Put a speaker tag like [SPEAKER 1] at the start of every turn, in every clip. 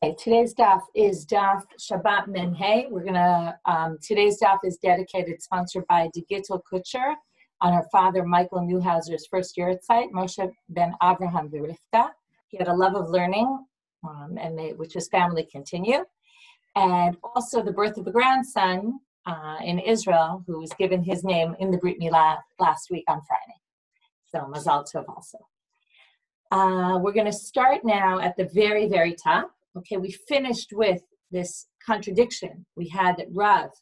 [SPEAKER 1] Okay, today's daf is daf Shabbat Menhei. Today's daf is dedicated, sponsored by Digital Kutcher on her father Michael Newhouser's first year at site, Moshe ben Avraham V'Rivka. He had a love of learning, which his family continue, and also the birth of a grandson in Israel who was given his name in the Brit Milah last week on Friday. So Mazal Tov also. We're going to start now at the very, very top. Okay, we finished with this contradiction. We had that Rav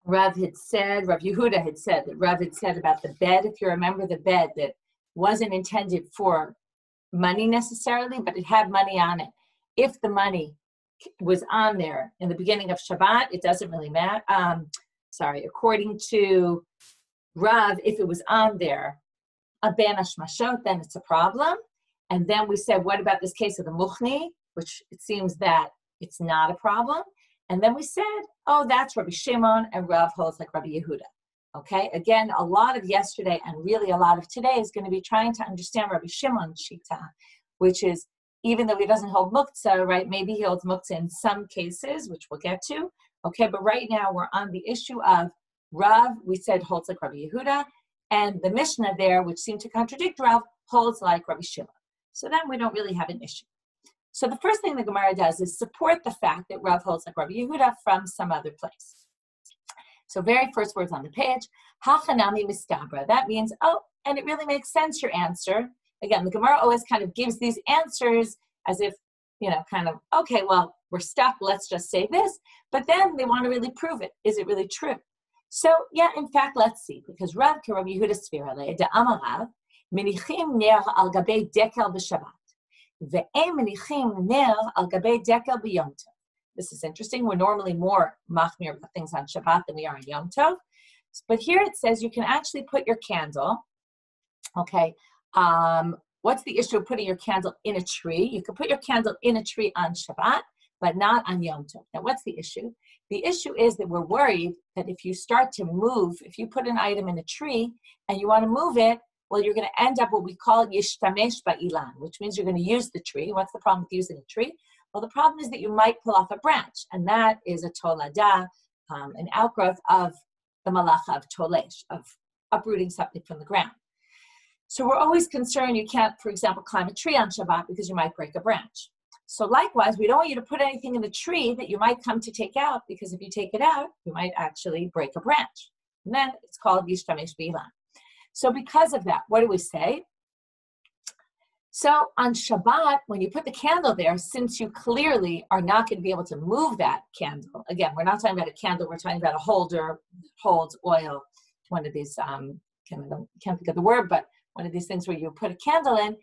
[SPEAKER 1] Yehuda had said that Rav had said about the bed, if you remember the bed, that wasn't intended for money necessarily, but it had money on it. If the money was on there in the beginning of Shabbat, it doesn't really matter. According to Rav, if it was on there, a ben hashmashot, then it's a problem. And then we said, what about this case of the muchni, which it seems that it's not a problem. And then we said, oh, that's Rabbi Shimon, and Rav holds like Rabbi Yehuda. Okay, again, a lot of yesterday and really a lot of today is going to be trying to understand Rabbi Shimon's shita, which is, even though he doesn't hold muktzah, right, maybe he holds muktzah in some cases, which we'll get to. Okay, but right now we're on the issue of Rav, we said holds like Rabbi Yehuda, and the Mishnah there, which seemed to contradict Rav, holds like Rabbi Shimon. So then we don't really have an issue. So the first thing the Gemara does is support the fact that Rav holds like Rabbi Yehuda from some other place. So very first words on the page, Hachanami mistabra. That means, oh, and it really makes sense, your answer. Again, the Gemara always kind of gives these answers as if, okay, well, we're stuck, let's just say this. But then they want to really prove it. Is it really true? So, yeah, in fact, let's see. Because Rav ke Rabbi Yehuda Sfira le, de Amarav, menichim ner al gabei dekel b'Shabbat, ve'em menichim ner al gabei dekel b'Yom Tov. This is interesting. We're normally more machmir about things on Shabbat than we are on Yom Tov. But here it says you can actually put your candle, okay, what's the issue of putting your candle in a tree? You can put your candle in a tree on Shabbat, but not on Yom Tov. Now, what's the issue? The issue is that we're worried that if you start to move, if you put an item in a tree and you want to move it, well, you're going to end up what we call yishtamesh ba'ilan, which means you're going to use the tree. What's the problem with using a tree? Well, the problem is that you might pull off a branch, and that is a tolada, an outgrowth of the malacha of tolesh, of uprooting something from the ground. So we're always concerned you can't, for example, climb a tree on Shabbat because you might break a branch. So likewise, we don't want you to put anything in the tree that you might come to take out, because if you take it out, you might actually break a branch. And then it's called yishtamesh ba'ilan. So because of that, what do we say? So on Shabbat, when you put the candle there, since you clearly are not going to be able to move that candle, again, we're not talking about a candle, we're talking about a holder that holds oil, one of these, can't think of the word, but one of these things where you put a candle in,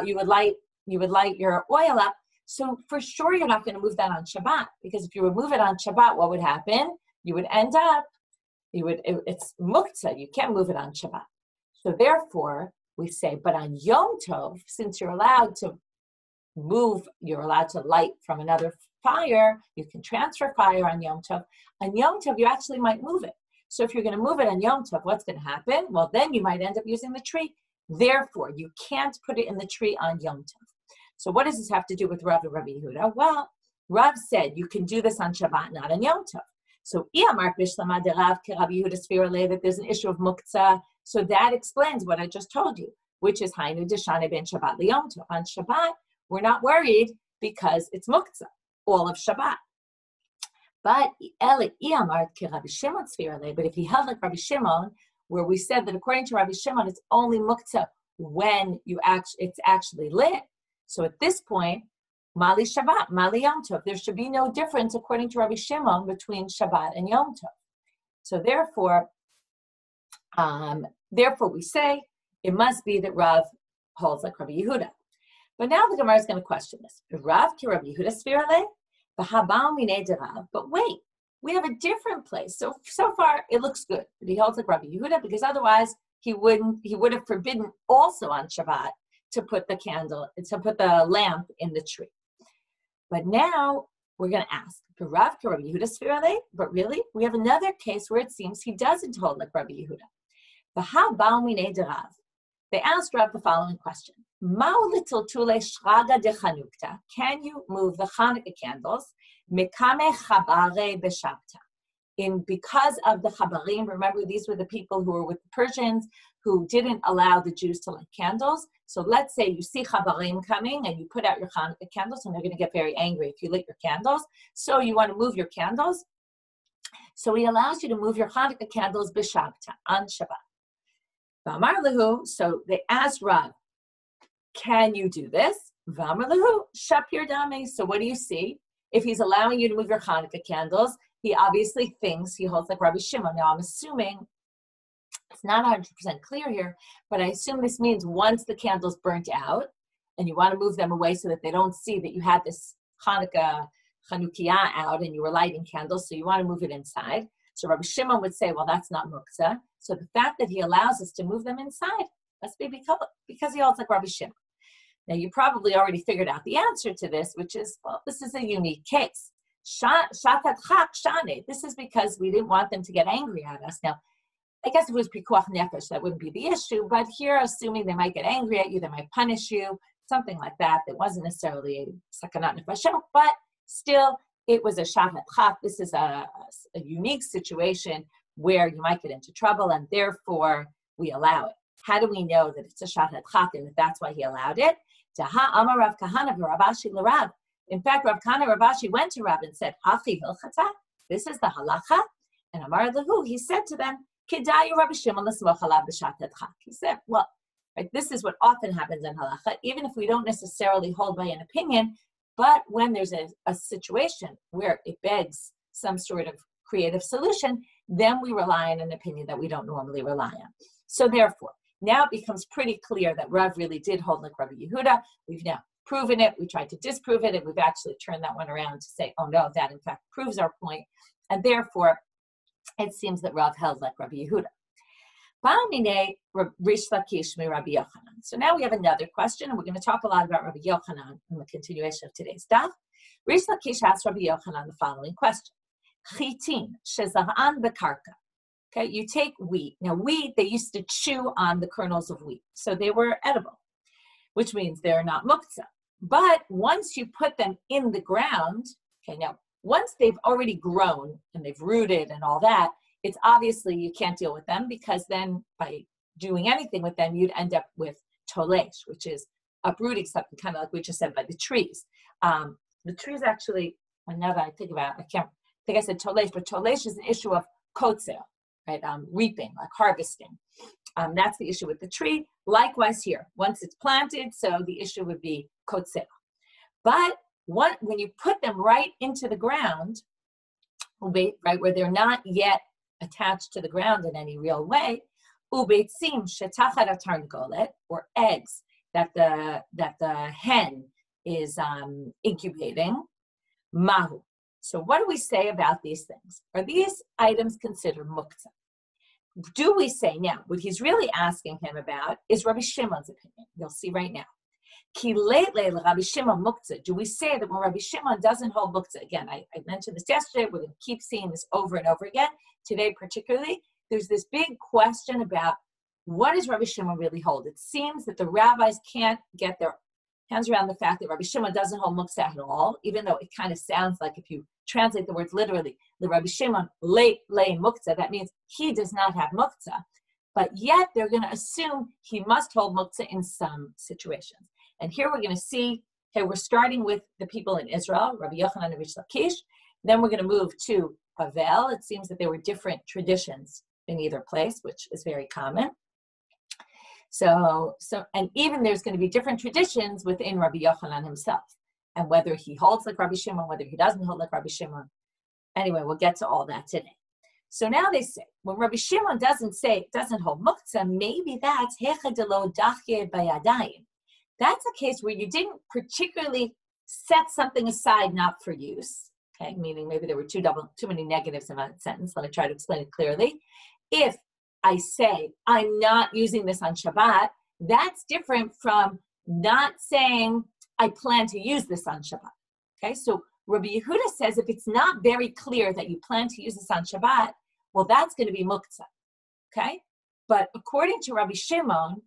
[SPEAKER 1] you would light your oil up. So for sure you're not going to move that on Shabbat, because if you would move it on Shabbat, what would happen? You would end up, it's muktzah, you can't move it on Shabbat. So therefore, we say, but on Yom Tov, since you're allowed to move, you're allowed to light from another fire, you can transfer fire on Yom Tov. On Yom Tov, you actually might move it. So if you're going to move it on Yom Tov, what's going to happen? Well, then you might end up using the tree. Therefore, you can't put it in the tree on Yom Tov. So what does this have to do with Rav and Rabbi Yehuda? Well, Rav said you can do this on Shabbat, not on Yom Tov. So that there's an issue of muktzah. So that explains what I just told you, which is Hainu Deshane ben Shabbat Liyom Tov. On Shabbat, we're not worried because it's muktzah, all of Shabbat. But if he held like Rabbi Shimon, where we said that according to Rabbi Shimon, it's only muktzah when it's actually lit. So at this point, Mali Shabbat, Mali Yom Tov, there should be no difference according to Rabbi Shimon between Shabbat and Yom Tov. So therefore we say it must be that Rav holds like Rabbi Yehuda. But now the Gemara is going to question this. Rav ki Rabbi Yehuda svirale, v'habal minei derav. But wait, we have a different place. So far it looks good that he holds like Rabbi Yehuda, because otherwise he would have forbidden also on Shabbat to put the lamp in the tree. But now we're going to ask, Rav ki Rabbi Yehuda svirale, but really we have another case where it seems he doesn't hold like Rabbi Yehuda. They asked Rav the following question. Ma'u l'tiltule shraga de Chanukta? Can you move the Hanukkah candles? Mikame chabare b'shabta. Because of the chabarim, remember these were the people who were with the Persians who didn't allow the Jews to light candles. So let's say you see chabarim coming and you put out your Hanukkah candles, and they're going to get very angry if you lit your candles. So you want to move your candles. So he allows you to move your Hanukkah candles b'shabta, on Shabbat. V'amar lehu, so they asked Rav, can you do this? V'amar lehu, shapir dami. So what do you see? If he's allowing you to move your Hanukkah candles, he obviously thinks he holds like Rabbi Shimon. Now I'm assuming, it's not 100% clear here, but I assume this means once the candles burnt out and you want to move them away so that they don't see that you had this Chanukkah out and you were lighting candles, so you want to move it inside. So Rabbi Shimon would say, well, that's not muktzah. So the fact that he allows us to move them inside must be because he holds like Rabbi Shimon. Now you probably already figured out the answer to this, which is, well, this is a unique case. Shatat chak shane. This is because we didn't want them to get angry at us. Now, I guess if it was pikuach nefesh, that wouldn't be the issue, but here, assuming they might get angry at you, they might punish you, something like that. That wasn't necessarily a sakanat nefashot, but still, it was a shatat chak. This is a unique situation where you might get into trouble, and therefore, we allow it. How do we know that it's a shatat chak and that that's why he allowed it? Taha amar Rav Kahana v'Ravashi l'Rav. In fact, Rav Kahana Ravashi went to Rav and said, Hachi hilchata, this is the halacha. And Amar Lahu, he said to them, Kedayu Rabbi Shimon l'smoch alav b'shatat chak. He said, well, right, this is what often happens in halacha, even if we don't necessarily hold by an opinion, but when there's a situation where it begs some sort of creative solution, then we rely on an opinion that we don't normally rely on. So therefore, now it becomes pretty clear that Rav really did hold like Rabbi Yehuda. We've now proven it. We tried to disprove it, and we've actually turned that one around to say, oh no, that in fact proves our point. And therefore, it seems that Rav held like Rabbi Yehuda. So now we have another question, and we're going to talk a lot about Rabbi Yochanan in the continuation of today's daf. Rish Lakish asked Rabbi Yochanan the following question. Chitin sheza'an bekarka. Okay, you take wheat. Now wheat, they used to chew on the kernels of wheat, so they were edible, which means they're not muktzah. But once you put them in the ground, okay, now once they've already grown and they've rooted and all that, it's obviously you can't deal with them, because then by doing anything with them, you'd end up with tolesh, which is uprooting something, kind of like we just said by the trees. The trees actually, now that I think about it, I think I said tolesh, but tolesh is an issue of kotzel, right? Reaping, like harvesting. That's the issue with the tree. Likewise here, once it's planted, so the issue would be kotzel. But when you put them right into the ground, right where they're not yet attached to the ground in any real way, ubeitzim shetachar hatarngolet, or eggs that the hen is incubating, mahu. So what do we say about these things? Are these items considered muktzah? Do we say now, what he's really asking him about is Rabbi Shimon's opinion. You'll see right now. Ki leitle Rabbi Shimon muktzah. Do we say that when Rabbi Shimon doesn't hold muktzah? Again, I mentioned this yesterday. We're going to keep seeing this over and over again. Today particularly, there's this big question about what does Rabbi Shimon really hold? It seems that the rabbis can't get their hands around the fact that Rabbi Shimon doesn't hold muktzah at all, even though it kind of sounds like, if you translate the words literally, the Rabbi Shimon lay muktzah, that means he does not have muktzah. But yet they're going to assume he must hold muktzah in some situations. And here we're going to see, okay, we're starting with the people in Israel, Rabbi Yochanan and Rish Lakish. Then we're going to move to Bavel. It seems that there were different traditions in either place, which is very common. So, and even there's going to be different traditions within Rabbi Yochanan himself, and whether he holds like Rabbi Shimon, whether he doesn't hold like Rabbi Shimon. Anyway, we'll get to all that today. So now they say, when Rabbi Shimon doesn't hold muktzah, maybe that's hecha delo dachye bayadayim. That's a case where you didn't particularly set something aside not for use. Okay, meaning maybe there were too many negatives in that sentence. Let me try to explain it clearly. If I say, I'm not using this on Shabbat, that's different from not saying, I plan to use this on Shabbat. Okay, so Rabbi Yehuda says if it's not very clear that you plan to use this on Shabbat, well, that's going to be muktzah. Okay, but according to Rabbi Shimon,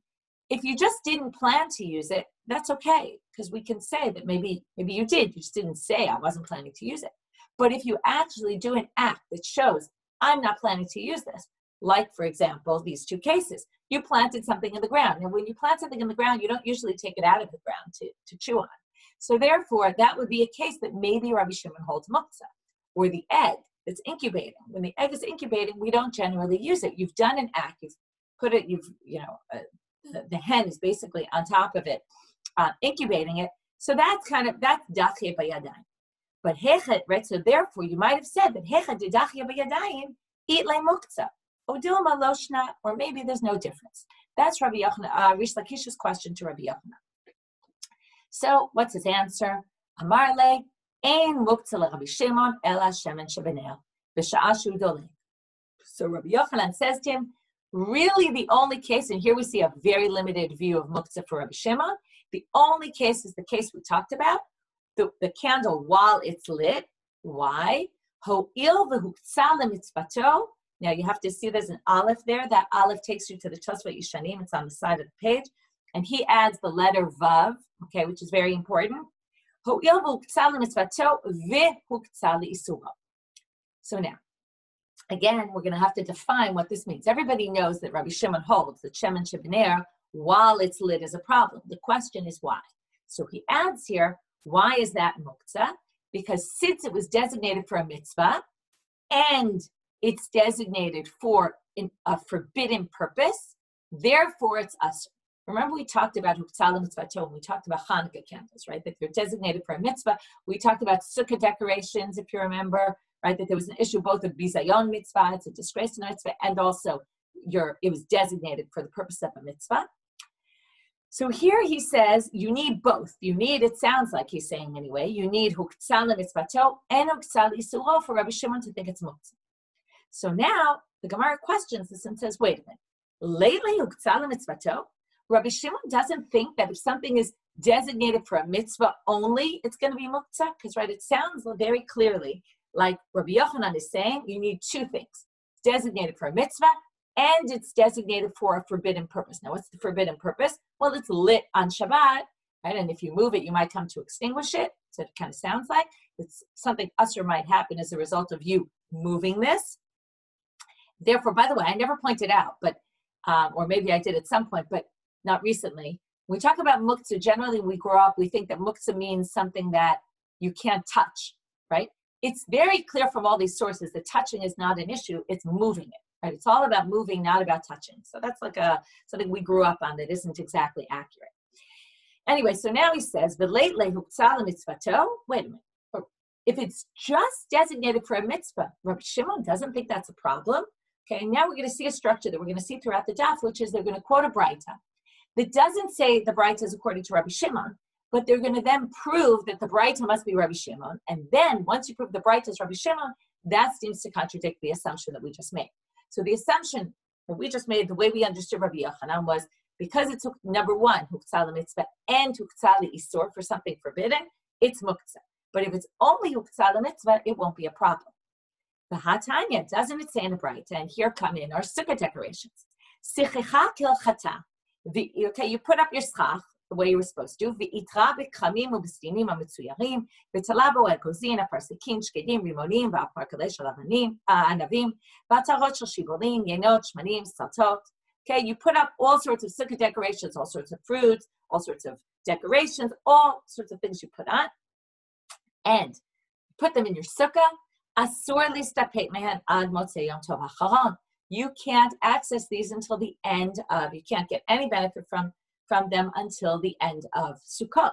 [SPEAKER 1] If you just didn't plan to use it, that's okay, because we can say that maybe you did, you just didn't say I wasn't planning to use it. But if you actually do an act that shows I'm not planning to use this, like for example, these two cases, you planted something in the ground. And when you plant something in the ground, you don't usually take it out of the ground to chew on. So therefore, that would be a case that maybe Rabbi Shimon holds muktzah. Or the egg that's incubating. When the egg is incubating, we don't generally use it. You've done an act, you've put it, the hen is basically on top of it, incubating it. So that's dachya bayadayim. But hechet, right? So therefore, you might have said that hechet de dachya bayadayim eat le muktzah. Odilma loshna, or maybe there's no difference. That's Rabbi Yochanan, Rish Lakish's question to Rabbi Yochanan. So what's his answer? Amar le, ein muktzah le Rabbi Shimon ela shemen shebenel b'sha'a shu dolek. So Rabbi Yochanan says to him, really the only case, and here we see a very limited view of muktzah for Rabbi Shimon, the only case is the case we talked about, the candle while it's lit. Why? Ho'il v'huktzah lemitzvato. Now you have to see there's an aleph there. That aleph takes you to the Tosfot Yishanim. It's on the side of the page. And he adds the letter vav, okay, which is very important. Ho'il v'huktzah lemitzvato v'huktzah le'isuro. So now, again, we're going to have to define what this means. Everybody knows that Rabbi Shimon holds that shemen shebener, while it's lit, is a problem. The question is why. So he adds here, why is that muktzah? Because since it was designated for a mitzvah, and it's designated for a forbidden purpose, therefore it's usher. Remember we talked about huktzah mitzvato, we talked about Hanukkah candles, right? That they're designated for a mitzvah. We talked about sukkah decorations, if you remember, right? That there was an issue both of bizayon mitzvah, it's a disgrace to the mitzvah, and also it was designated for the purpose of a mitzvah. So here he says you need both. You need, it sounds like he's saying anyway, you need huktzah mitzvato and huktzah isuro for Rabbi Shimon to think it's muktzah. So now the Gemara questions this and says, wait a minute. Lately huktzah mitzvato, Rabbi Shimon doesn't think that if something is designated for a mitzvah only, it's going to be muktzah, because right, it sounds very clearly like Rabbi Yochanan is saying you need two things. It's designated for a mitzvah and it's designated for a forbidden purpose. Now, what's the forbidden purpose? Well, it's lit on Shabbat, right? And if you move it, you might come to extinguish it. So it kind of sounds like it's something usher might happen as a result of you moving this. Therefore, by the way, I never pointed out, but or maybe I did at some point, but not recently. When we talk about muktzah, generally we grow up, we think that muktzah means something that you can't touch, right? It's very clear from all these sources that touching is not an issue, it's moving it, right? It's all about moving, not about touching. So that's like something we grew up on that isn't exactly accurate. Anyway, so now he says, wait a minute. If it's just designated for a mitzvah, Rabbi Shimon doesn't think that's a problem. Okay, now we're going to see a structure that we're going to see throughout the daf, which is they're going to quote a braita that doesn't say the braita is according to Rabbi Shimon, but they're going to then prove that the braita must be Rabbi Shimon. And then once you prove the braita is Rabbi Shimon, that seems to contradict the assumption that we just made. So the assumption that we just made, the way we understood Rabbi Yochanan was because it's number one, huktzah mitzvah and huktzah isur for something forbidden, it's muktzah. But if it's only huktzah mitzvah, it won't be a problem. The Hatanya, doesn't it say in the Braita? And here come in our sukkah decorations. Sichecha kilchata. Okay, you put up your schach the way you were supposed to. V'itra b'khamim u'b'stinim ha'metzuyarim. V'tala bo el-kozin, ha'parsikim, shkedim, rimonim, v'aparkalei shel anavim, v'atarot shel shibolim, yenot, shmanim, saltot. Okay, you put up all sorts of sukkah decorations, all sorts of fruits, all sorts of decorations, all sorts of things you put on. And put them in your sukkah. Asur listapet mehan ad motzei yom tov hacharon. You can't access these until the end of, you can't get any benefit from them until the end of Sukkot.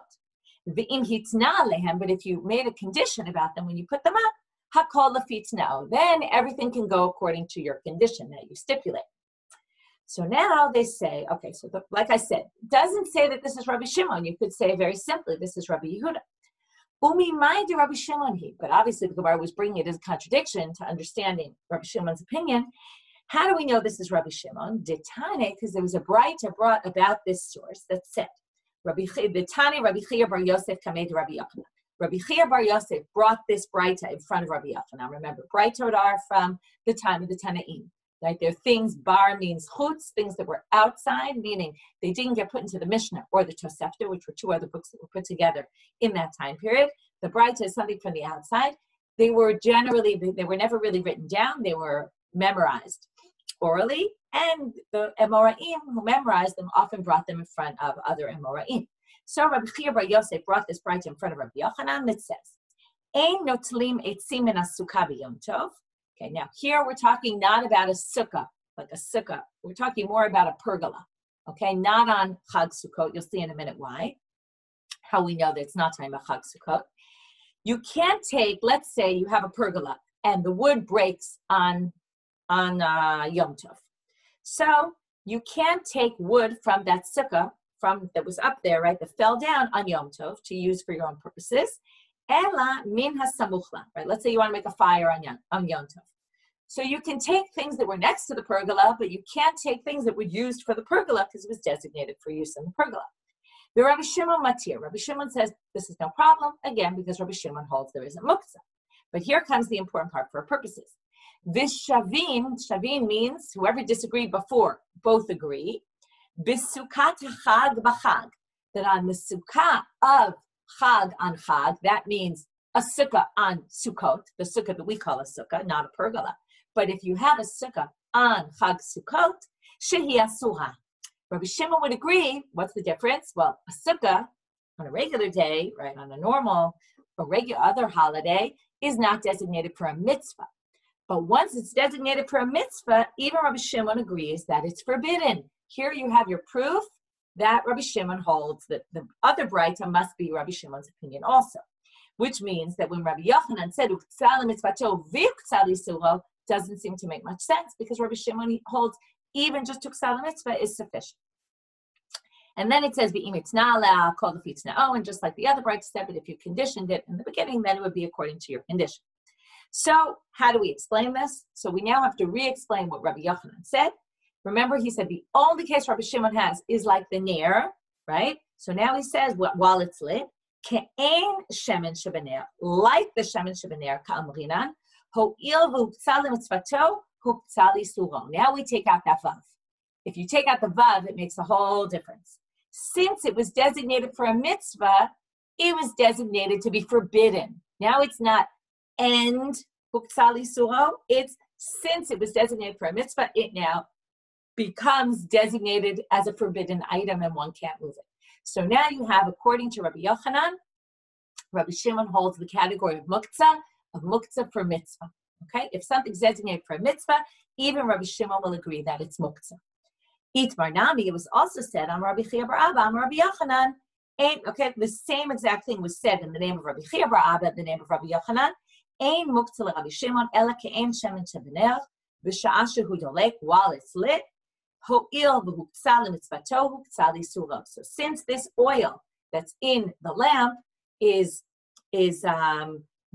[SPEAKER 1] V'im hitna alehem, but if you made a condition about them when you put them up, hakol lefitnao, then everything can go according to your condition that you stipulate. So now they say, okay, so like I said, doesn't say that this is Rabbi Shimon. You could say very simply, this is Rabbi Yehuda. Umi mai de Rabbi Shimon he, but obviously the Gemara was bringing it as a contradiction to understanding Rabbi Shimon's opinion. How do we know this is Rabbi Shimon? Detane, because there was a braita brought about this source that said, Detane Rabbi Chia bar Yosef kamei de Rabbi Yochanan. Rabbi Chia bar Yosef brought this braita in front of Rabbi Yochanan. Remember, braitot are from the time of the Tanaim. right? They're things, bar means chutz, things that were outside, meaning they didn't get put into the Mishnah or the Tosefta, which were two other books that were put together in that time period. The Braita is something from the outside. They were never really written down. They were memorized orally, and the Emoraim who memorized them often brought them in front of other Emoraim. So Rabbi Chia bar Yosef brought this Braita in front of Rabbi Yochanan that says, Ein notlim etzim min hasukah b'yom tov. Okay, now here we're talking not about a sukkah, like a sukkah. We're talking more about a pergola, okay? Not on Chag Sukkot. You'll see in a minute why, how we know that it's not time about Chag Sukkot. You can't take, let's say you have a pergola and the wood breaks on Yom Tov. So you can't take wood from that sukkah that was up there, right, that fell down on Yom Tov to use for your own purposes. Ela min hasamuchla, right? Let's say you want to make a fire on Yom Tov. So you can take things that were next to the pergola, but you can't take things that were used for the pergola because it was designated for use in the pergola. The Rabbi Shimon matir. Rabbi Shimon says this is no problem, again, because Rabbi Shimon holds there is a muktzah. But here comes the important part for our purposes. This shavin means whoever disagreed before, both agree. Bisukat chag b'chag, that on the sukkah of Chag on Chag, that means a sukkah on Sukkot, the sukkah that we call a sukkah, not a pergola. But if you have a sukkah on Chag Sukkot, shehi asura. Rabbi Shimon would agree. What's the difference? Well, a sukkah on a regular day, right, on a normal or regular other holiday, is not designated for a mitzvah. But once it's designated for a mitzvah, even Rabbi Shimon agrees that it's forbidden. Here you have your proof that Rabbi Shimon holds that the other Braita must be Rabbi Shimon's opinion also, which means that when Rabbi Yochanan said "Uktzal mitzvato v'uktzal isuro," doesn't seem to make much sense because Rabbi Shimon holds even just uktzal mitzvah is sufficient. And then it says "V'im itznala kol lefitzna." And just like the other Braita said, but if you conditioned it in the beginning, then it would be according to your condition. So how do we explain this? So we now have to re-explain what Rabbi Yochanan said. Remember, he said the only case Rabbi Shimon has is like the ner, right? So now he says, while it's lit, ke'en shemen shebener, like the shemen shebener ka'amrinan, ho'il v'uktzal mitzvato, huktzal isuro. Now we take out that vav. If you take out the vav, it makes a whole difference. Since it was designated for a mitzvah, it was designated to be forbidden. Now it's not and huktzal isuro, it's since it was designated for a mitzvah, it now becomes designated as a forbidden item and one can't move it. So now you have, according to Rabbi Yochanan, Rabbi Shimon holds the category of muktzah for mitzvah. Okay, if something's designated for a mitzvah, even Rabbi Shimon will agree that it's muktzah. Itmar nami, it was also said on Rabbi Chia bar Abba, on Rabbi Yochanan. Okay, the same exact thing was said in the name of Rabbi Chia bar Abba, the name of Rabbi Yochanan. Ein muktzah le Rabbi Shimon, ela ke'en shemen shebener, v'sha'a shehu yolek, while it's lit. So since this oil that's in the lamp is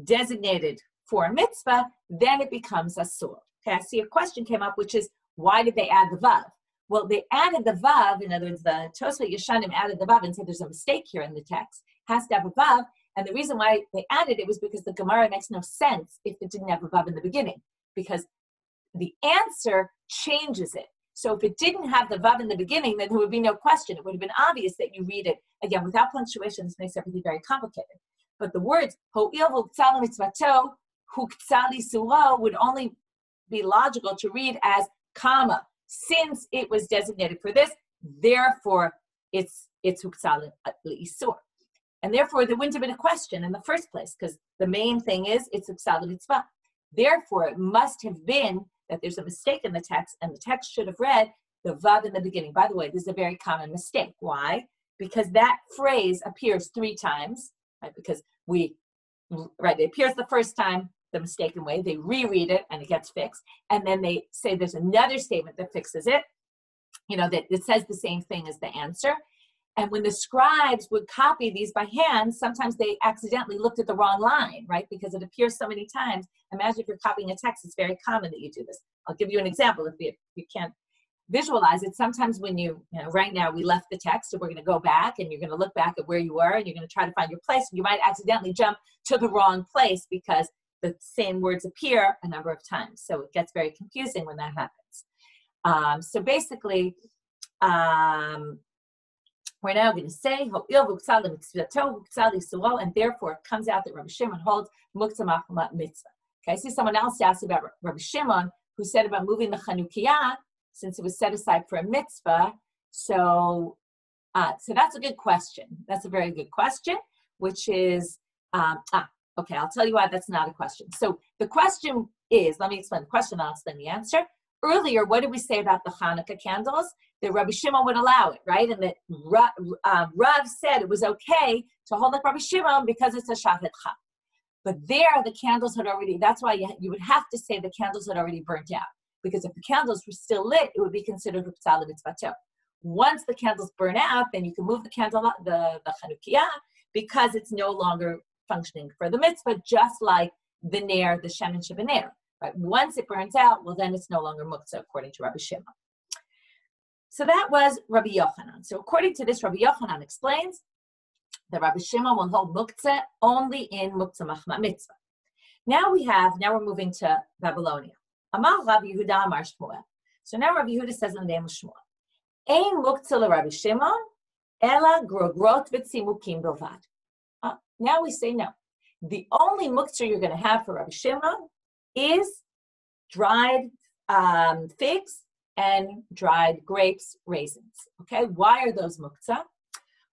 [SPEAKER 1] designated for a mitzvah, then it becomes asur. Okay, I see a question came up, which is, why did they add the vav? Well, they added the vav, in other words, the Tosfot Yeshanim added the vav and said there's a mistake here in the text. It has to have a vav, and the reason why they added it was because the Gemara makes no sense if it didn't have a vav in the beginning, because the answer changes it. So if it didn't have the vav in the beginning, then there would be no question. It would have been obvious that you read it. Again, without punctuation, this makes everything very complicated. But the words, ho'il v'uktzal mitzvato, huktzal isuro, would only be logical to read as comma. Since it was designated for this, therefore it's huktzal isur. And therefore there wouldn't have been a question in the first place, because the main thing is it's huktzal mitzvah. Therefore, it must have been that there's a mistake in the text, and the text should have read the vav in the beginning. By the way, this is a very common mistake. Why? Because that phrase appears 3 times, right? Because it appears the first time the mistaken way, they reread it and it gets fixed, and then they say there's another statement that fixes it, that it says the same thing as the answer. And when the scribes would copy these by hand, sometimes they accidentally looked at the wrong line, right? Because it appears so many times. Imagine if you're copying a text, it's very common that you do this. I'll give you an example if you can't visualize it. Sometimes when right now we left the text, so we're going to go back and you're going to look back at where you were and you're going to try to find your place. And you might accidentally jump to the wrong place because the same words appear a number of times. So it gets very confusing when that happens. So basically, we're now going to say, and therefore it comes out that Rabbi Shimon holds muktzah machmat mitzvah. Okay, I see someone else asked about Rabbi Shimon, who said about moving the Chanukiah, since it was set aside for a mitzvah. So that's a good question. That's a very good question, which is, okay, I'll tell you why that's not a question. So the question is, let me explain the question, I'll explain the answer. Earlier, what did we say about the Hanukkah candles? That Rabbi Shimon would allow it, right? And that Rav said it was okay to hold like Rabbi Shimon because it's a Shabbat Chag. But there, the candles had already, that's why you would have to say the candles had already burnt out. Because if the candles were still lit, it would be considered Uptzal Mitzvato. Once the candles burn out, then you can move the candle, the Chanukiah, because it's no longer functioning for the mitzvah, just like the Ner, the Shemen Shebener. Right? Once it burns out, well, then it's no longer muktzah, according to Rabbi Shimon. So that was Rabbi Yochanan. So according to this, Rabbi Yochanan explains that Rabbi Shimon will hold muktzah only in muktzah machma mitzvah. Now we're moving to Babylonia. Amar Rabbi Yehuda Amar Shmuel. So now Rabbi Yehuda says in the name of Shmuel, Ein muktzah LeRabbi Shimon, ela grogrot v'tzimukim bilvad. Now we say no. The only muktzah you're going to have for Rabbi Shimon is dried figs and dried grapes, raisins. Okay, why are those muktzah?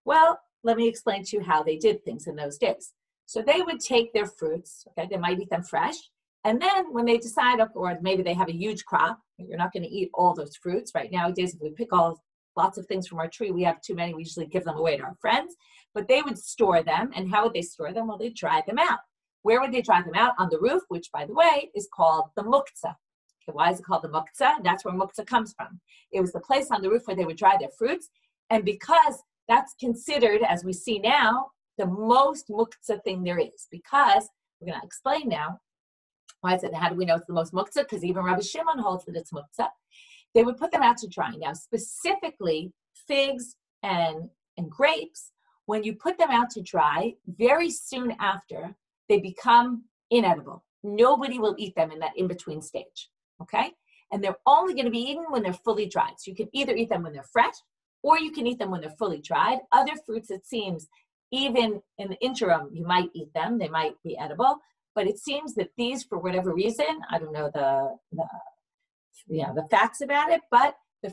[SPEAKER 1] Well, let me explain to you how they did things in those days. So they would take their fruits, okay, they might eat them fresh, and then when they decide, or maybe they have a huge crop, you're not going to eat all those fruits. Right nowadays, if we pick lots of things from our tree, we have too many, we usually give them away to our friends, but they would store them. And how would they store them? Well, they'd dry them out. Where would they dry them out? On the roof, which, by the way, is called the muktzah. Okay, why is it called the muktzah? That's where muktzah comes from. It was the place on the roof where they would dry their fruits. And because that's considered, as we see now, the most muktzah thing there is. Because, we're going to explain now, why is it? How do we know it's the most muktzah? Because even Rabbi Shimon holds that it's muktzah. They would put them out to dry. Now, specifically, figs and grapes, when you put them out to dry, very soon after, they become inedible. Nobody will eat them in that in-between stage, okay? And they're only going to be eaten when they're fully dried. So you can either eat them when they're fresh, or you can eat them when they're fully dried. Other fruits, it seems, even in the interim, you might eat them. They might be edible. But it seems that these, for whatever reason, I don't know the facts about it, but the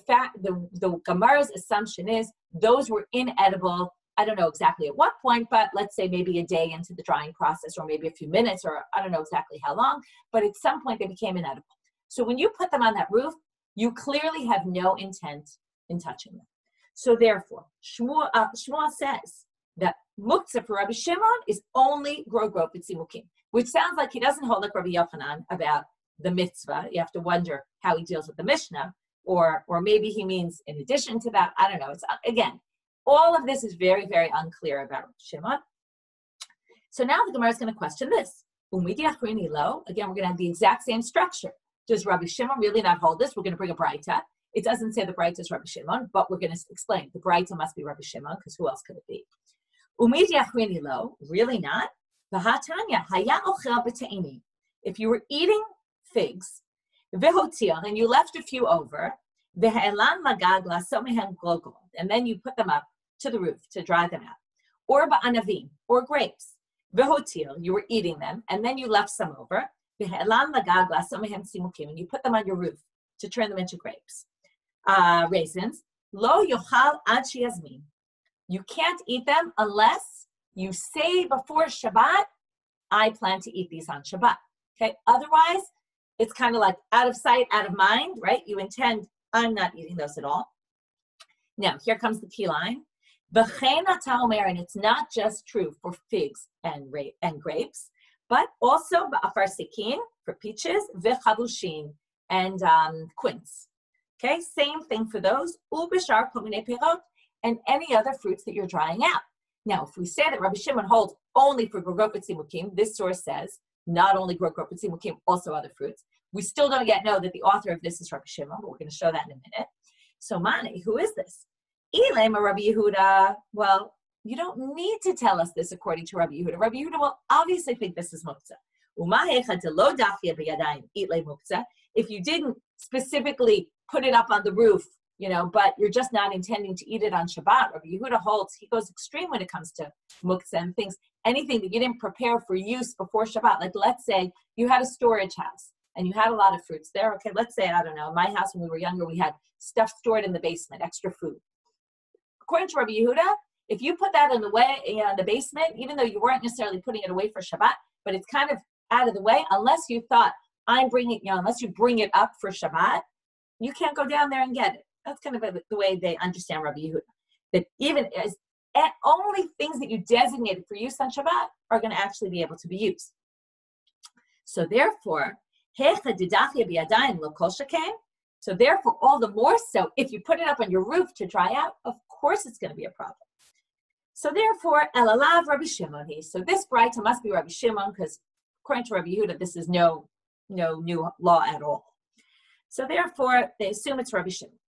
[SPEAKER 1] Gemara's assumption is those were inedible. I don't know exactly at what point, but let's say maybe a day into the drying process, or maybe a few minutes, or I don't know exactly how long, but at some point they became inedible. So when you put them on that roof, you clearly have no intent in touching them. So therefore, Shmuel says that muktzah for Rabbi Shimon is only grogrot v'tzimukim, which sounds like he doesn't hold like Rabbi Yochanan about the mitzvah. You have to wonder how he deals with the Mishnah, or maybe he means in addition to that. I don't know. It's again, all of this is very, very unclear about Rabbi Shimon. So now the Gemara is going to question this. Again, we're going to have the exact same structure. Does Rabbi Shimon really not hold this? We're going to bring a Braita. It doesn't say the Braita is Rabbi Shimon, but we're going to explain. The Braita must be Rabbi Shimon, because who else could it be? Really not. If you were eating figs, and you left a few over, and then you put them up to the roof to dry them out, or ba'anavim, or grapes, you were eating them, and then you left some over, and you put them on your roof to turn them into grapes. Raisins, lo yochal ad sheyazmin. You can't eat them unless you say before Shabbat, I plan to eat these on Shabbat. Okay. Otherwise, it's kind of like out of sight, out of mind, right? You intend, I'm not eating those at all. Now, here comes the key line. And it's not just true for figs and grapes, but also ba'afarsikin for peaches, v'chabushin and quince. Okay, same thing for those. Ubishar komine perot, and any other fruits that you're drying out. Now, if we say that Rabbi Shimon holds only for grogrot v'tzimukim, this source says not only grogrot v'tzimukim, also other fruits. We still don't yet know that the author of this is Rabbi Shimon, but we're going to show that in a minute. So, Mani, who is this? Ilema Rabbi Yehuda. Well, you don't need to tell us this according to Rabbi Yehuda. Rabbi Yehuda will obviously think this is muktzah. If you didn't specifically put it up on the roof, but you're just not intending to eat it on Shabbat. Rabbi Yehuda holds, he goes extreme when it comes to muktzah and things, anything that you didn't prepare for use before Shabbat. Like, let's say you had a storage house and you had a lot of fruits there. Okay, let's say, I don't know, in my house when we were younger, we had stuff stored in the basement, extra food. According to Rabbi Yehuda, if you put that in the basement, even though you weren't necessarily putting it away for Shabbat, but it's kind of out of the way, unless you thought, unless you bring it up for Shabbat, you can't go down there and get it. That's kind of the way they understand Rabbi Yehuda. That even as only things that you designated for use on Shabbat are going to actually be able to be used. So therefore, all the more so, if you put it up on your roof to dry out, of course it's going to be a problem. So therefore, elalav Rabbi Shimon. So this braita must be Rabbi Shimon, because according to Rabbi Yehuda, this is no new law at all. So therefore, they assume it's Rabbi Shimon.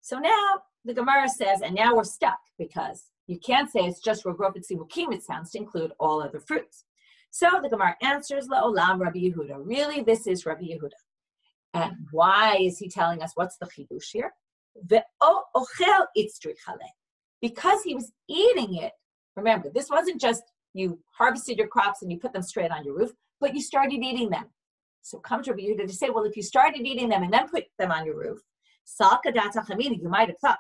[SPEAKER 1] So now the Gemara says, and now we're stuck, because you can't say it's just Rogrofet Simukim, it sounds to include all other fruits. So the Gemara answers, La'olam Rabbi Yehuda. Really, this is Rabbi Yehuda. And why is he telling us what's the chidush here? Ve'ochel itzri chale. Because he was eating it. Remember, this wasn't just you harvested your crops and you put them straight on your roof, but you started eating them. So come to Rabbi Yehuda to say, well, if you started eating them and then put them on your roof, you might have thought,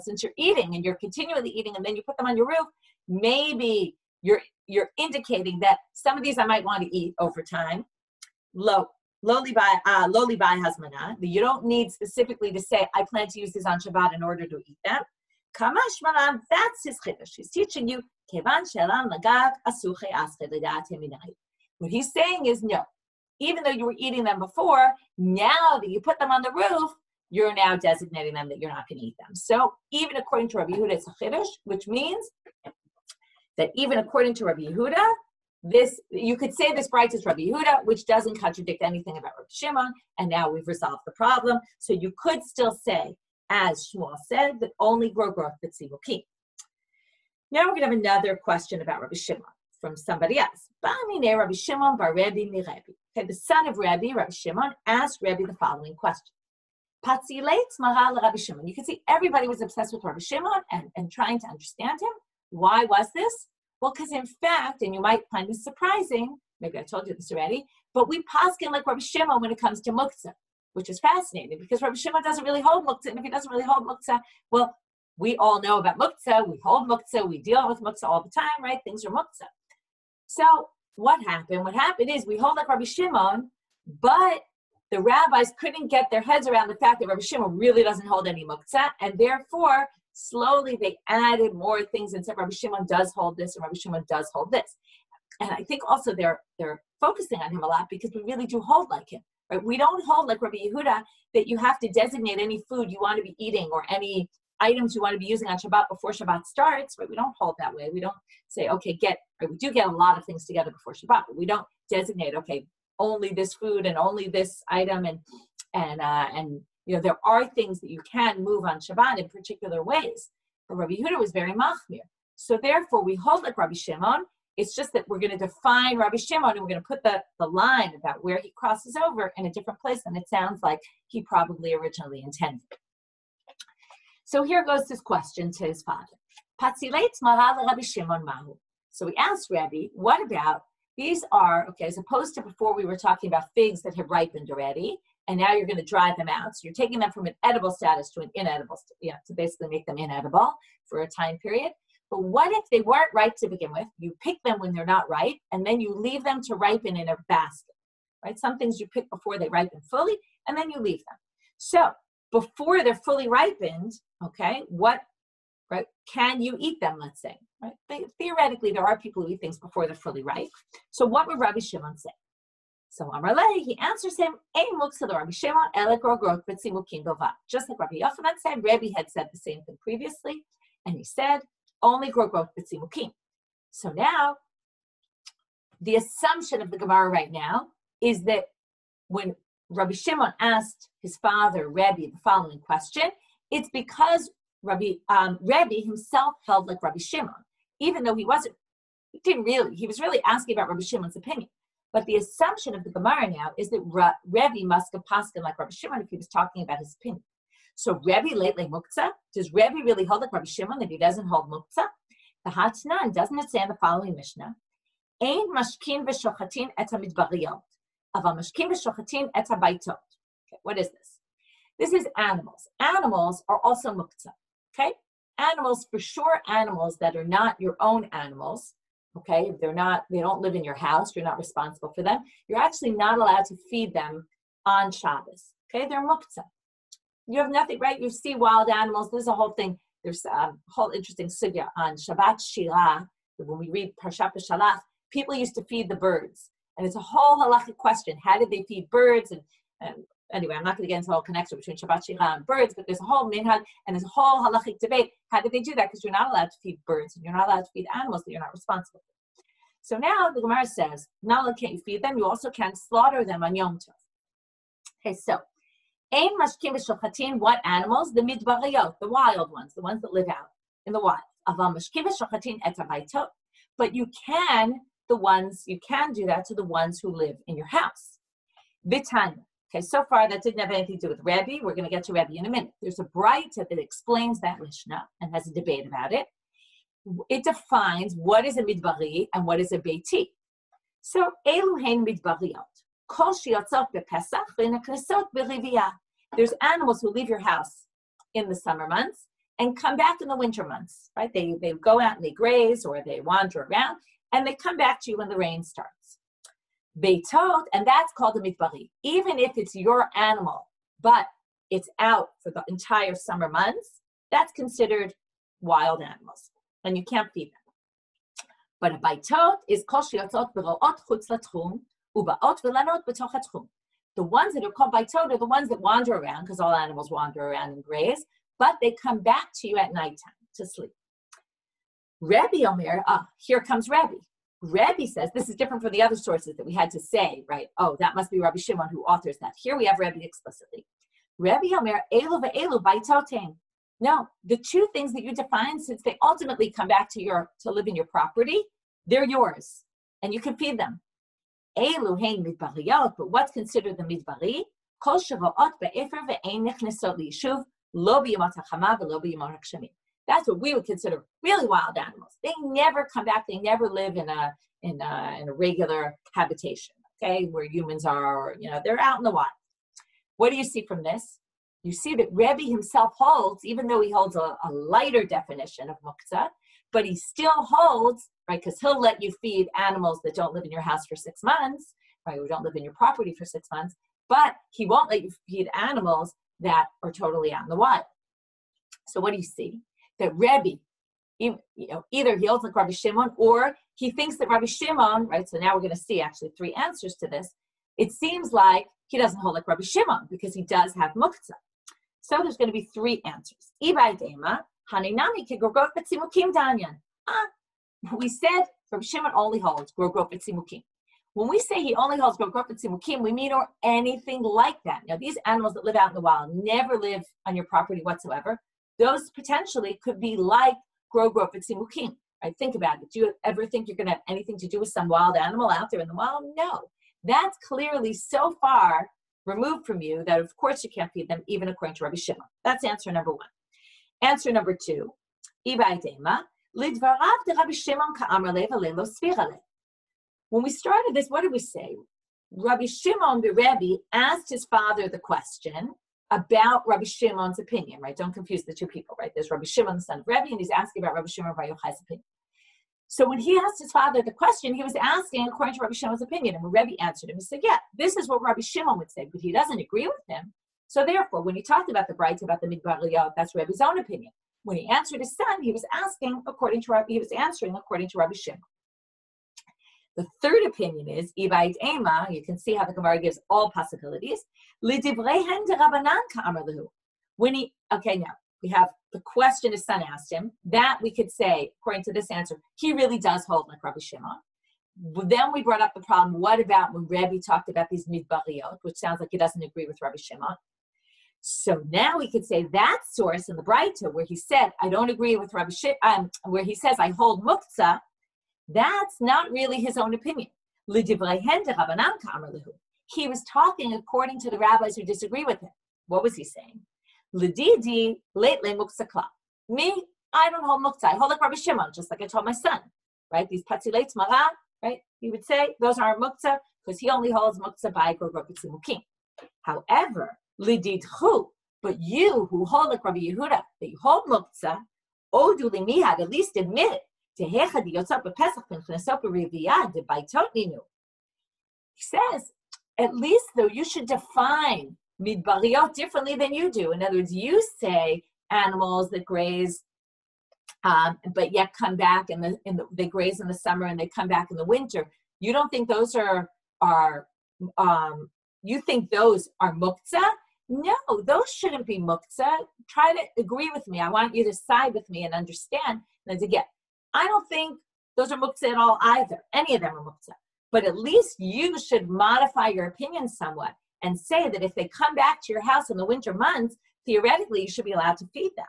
[SPEAKER 1] since you're eating and you're continually eating and then you put them on your roof, maybe you're indicating that some of these I might want to eat over time. Lowly by hazmana. You don't need specifically to say, I plan to use this on Shabbat in order to eat them. Kamash malam, that's his chiddush. He's teaching you, what he's saying is, no, even though you were eating them before, now that you put them on the roof, you're now designating them that you're not going to eat them. So even according to Rabbi Yehuda, it's a chiddush, which means that even according to Rabbi Yehuda, you could say this braita is Rabbi Yehuda, which doesn't contradict anything about Rabbi Shimon, and now we've resolved the problem. So you could still say, as Shmuel said, that only grow growth but simukim. Now we're going to have another question about Rabbi Shimon from somebody else. Rabbi Shimon bar Rebbe mi Rebbe. Okay, the son of Rebbe, Rabbi Shimon, asked Rebbe the following question. Patzileitz mahal Rabbi Shimon. You can see everybody was obsessed with Rabbi Shimon and trying to understand him. Why was this? Well, because in fact, and you might find this surprising, maybe I told you this already, but we paskin like Rabbi Shimon when it comes to muktzah, which is fascinating because Rabbi Shimon doesn't really hold muktzah, and if he doesn't really hold muktzah, well, we all know about muktzah, we hold muktzah, we deal with muktzah all the time, right? Things are muktzah. So what happened? What happened is we hold like Rabbi Shimon, but the rabbis couldn't get their heads around the fact that Rabbi Shimon really doesn't hold any muktzah, and therefore, slowly they added more things and said Rabbi Shimon does hold this and Rabbi Shimon does hold this. And I think also they're focusing on him a lot because we really do hold like him. Right? We don't hold like Rabbi Yehuda that you have to designate any food you want to be eating or any items you want to be using on Shabbat before Shabbat starts. Right? We don't hold that way. We don't say, okay, we do get a lot of things together before Shabbat, but we don't designate, okay, only this food and only this item and there are things that you can move on Shabbat in particular ways. But Rabbi Yehuda was very machmir. So therefore, we hold like Rabbi Shimon. It's just that we're going to define Rabbi Shimon and we're going to put the line about where he crosses over in a different place than it sounds like he probably originally intended. So here goes this question to his father. Patzileitz mahal Rabbi Shimon mahu. So we asked Rabbi, what about, these are, okay, as opposed to before we were talking about figs that have ripened already, and now you're going to dry them out. So you're taking them from an edible status to an inedible, to basically make them inedible for a time period. But what if they weren't ripe to begin with? You pick them when they're not ripe, and then you leave them to ripen in a basket, right? Some things you pick before they ripen fully, and then you leave them. So before they're fully ripened, okay, right? Can you eat them, let's say, right? Theoretically, there are people who eat things before they're fully ripe. So what would Rabbi Shimon say? So Amarle, he answers him, Rabbi Shimon, just like Rabbi Yochanan said, Rabbi had said the same thing previously, and he said, only grow growth b'tzimukim. So now, the assumption of the Gemara right now is that when Rabbi Shimon asked his father, Rabbi, the following question, it's because Rabbi himself held like Rabbi Shimon, even though he was really asking about Rabbi Shimon's opinion. But the assumption of the Gemara now is that Rebbe must have paskin like Rabbi Shimon if he was talking about his opinion. So Rebbe lately muktzah, does Rebbe really hold like Rabbi Shimon that he doesn't hold muktzah? The Hatnan, doesn't it say in the following Mishnah? Ein mashkin v'shochatin et hamidbariyot, aval mashkin v'shochatin et habaytot. Okay, what is this? This is animals. Animals are also muktzah. Okay, animals for sure. Animals that are not your own animals. Okay, if they don't live in your house, you're not responsible for them. You're actually not allowed to feed them on Shabbos. Okay, they're muktzah. You have nothing, right? You see wild animals. There's a whole thing. There's a whole interesting sugya on Shabbat Shirah. When we read Parshat Shalach, people used to feed the birds. And it's a whole halachic question. How did they feed birds? And anyway, I'm not going to get into the whole connection between Shabbat Shirah and birds, but there's a whole minhag and there's a whole halachic debate. How did they do that? Because you're not allowed to feed birds and you're not allowed to feed animals that you're not responsible for. So now the Gemara says, not only can't you feed them, you also can't slaughter them on Yom Tov. Okay, so Ein mashkim v'shochatin, what animals? The midbariyot, the wild ones, the ones that live out in the wild. Aval mashkim v'shochatin et habaytot. But you can do that to the ones who live in your house. V'tanya. Okay, so far that didn't have anything to do with Rebbe. We're going to get to Rebbe in a minute. There's a Braita that explains that Mishnah and has a debate about it. It defines what is a midbari and what is a beiti. So, elu hein midbariyot. There's animals who leave your house in the summer months and come back in the winter months, right? They go out and they graze or they wander around and they come back to you when the rain starts. Beitot, and that's called a midbari. Even if it's your animal, but it's out for the entire summer months, that's considered wild animals and you can't feed them. But a beitot is kol sheyotzot b'ro'ot chutz latchum, the ones that are called baitot are the ones that wander around, because all animals wander around and graze, but they come back to you at nighttime to sleep. Rebbe Omer, here comes Rebbe. Rebbe says, this is different from the other sources that we had to say, right? Oh, that must be Rabbi Shimon who authors that. Here we have Rebbe explicitly. Rebbe Omer, elu ve'elu baitotein. No, the two things that you define, since they ultimately come back to live in your property, they're yours, and you can feed them. Elu hein midbariyot, but what's considered the midbari? Kol shero'ot be'efer ve'ein nechnesot li'yishuv lo b'yomot hachama v'lo b'yomot hagshami. That's what we would consider really wild animals. They never come back. They never live in a regular habitation, okay, where humans are, or, they're out in the wild. What do you see from this? You see that Rebbe himself holds, even though he holds a lighter definition of muktzah, but he still holds, right, because he'll let you feed animals that don't live in your house for 6 months, right, who don't live in your property for 6 months, but he won't let you feed animals that are totally out in the wild. So what do you see? That Rebbe, either he holds like Rabbi Shimon, or he thinks that Rabbi Shimon, right, so now we're going to see actually 3 answers to this. It seems like he doesn't hold like Rabbi Shimon, because he does have muktzah. So there's going to be 3 answers. Ibai dema, haninami kegorgot betzimukim danyan. We said Rabbi Shimon only holds grogrot betzimukim. When we say he only holds grogrot betzimukim, we mean or anything like that. Now, these animals that live out in the wild never live on your property whatsoever. Those potentially could be like grogrot betzimukim. Right? Think about it. Do you ever think you're going to have anything to do with some wild animal out there in the wild? No. That's clearly so far removed from you that of course you can't feed them, even according to Rabbi Shimon. That's answer number 1. Answer number 2, Ibai dema, lidvarav de Rabbi Shimon ka'amar le v'lo svira le. When we started this, what did we say? Rabbi Shimon the Rebbe asked his father the question about Rabbi Shimon's opinion, right? Don't confuse the 2 people, right? There's Rabbi Shimon, the son of Rebbe, and he's asking about Rabbi Shimon Bar Yochai's opinion. So when he asked his father the question, he was asking according to Rabbi Shimon's opinion. And when Rebbe answered him, he said, yeah, this is what Rabbi Shimon would say, but he doesn't agree with him. So therefore, when he talked about the Braita, about the midbariyot, that's Rebbe's own opinion. When he answered his son, he was answering according to Rabbi Shimon. The third opinion is, Ibai Ema, you can see how the Gemara gives all possibilities. L'divrehen de Rabbanan ka'amar lehu. Now, we have the question his son asked him. That we could say, according to this answer, he really does hold like Rabbi Shimon. Then we brought up the problem, what about when Rebbe talked about these midbariyot, which sounds like he doesn't agree with Rabbi Shimon. So now we could say that source in the Braita, where he said, I don't agree with Rabbi Shimon, where he says, I hold muktzah, that's not really his own opinion. He was talking according to the rabbis who disagree with him. What was he saying? Lididi lately muksa kla. Me, I don't hold muksa. I hold like Rabbi Shimon, just like I told my son. Right? These patzilates mara, right? He would say those aren't muksa because he only holds muksa by Rabbi Tzimukim. However, lididhu, but you who hold like Rabbi Yehuda, that you hold muksa, odu limihad, at least admit it. He says, at least though, you should define midbariyot differently than you do. In other words, you say animals that graze, but yet come back they graze in the summer and they come back in the winter. You don't think those are you think those are muktzah? No, those shouldn't be muktzah. Try to agree with me. I want you to side with me and understand. And again, I don't think those are muktzah at all either. Any of them are muktzah. But at least you should modify your opinion somewhat and say that if they come back to your house in the winter months, theoretically, you should be allowed to feed them.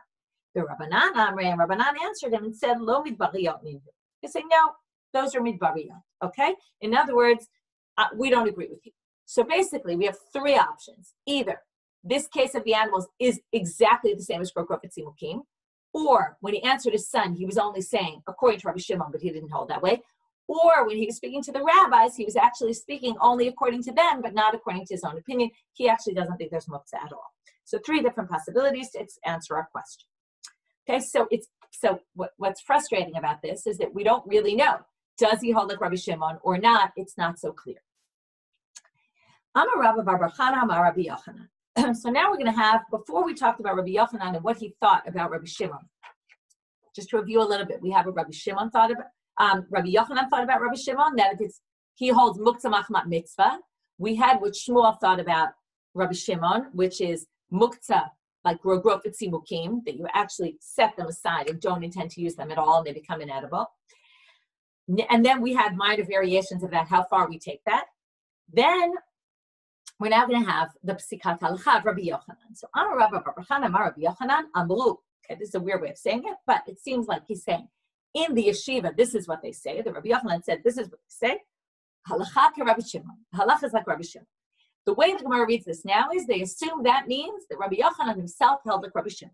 [SPEAKER 1] The Rabbanan answered him and said, Lo midbariyot minhu. They say, no, those are midbariyot. Okay? In other words, we don't agree with you. So basically, we have three options. Either this case of the animals is exactly the same as Grokov Tzimukim, or when he answered his son, he was only saying, according to Rabbi Shimon, but he didn't hold that way. Or when he was speaking to the rabbis, he was actually speaking only according to them, but not according to his own opinion. He actually doesn't think there's muktzah at all. So three different possibilities to answer our question. Okay, so what's frustrating about this is that we don't really know. Does he hold like Rabbi Shimon or not? It's not so clear. Amar Rabba bar bar Chana, Amar Rabbi Yochanan. So now we're going to have, before we talked about Rabbi Yochanan and what he thought about Rabbi Shimon, just to review a little bit, we have what Rabbi Shimon thought about, Rabbi Yochanan thought about Rabbi Shimon, that if he holds muktzah machmat mitzvah. We had what Shmuel thought about Rabbi Shimon, which is muktzah, like grogrot v'tzimukim, that you actually set them aside and don't intend to use them at all, and they become inedible. And then we had minor variations of that, how far we take that. Then we're now going to have the psikat halacha of Rabbi Yochanan. So Amar Rabba bar bar Chana, Amar Rabbi Yochanan, Amru. Okay, this is a weird way of saying it, but it seems like he's saying, in the yeshiva, this is what they say. The Rabbi Yochanan said, this is what they say. Halacha ke Rabbi Shimon. Halacha is like Rabbi Shimon. The way the Gemara reads this now is they assume that means that Rabbi Yochanan himself held like Rabbi Shimon.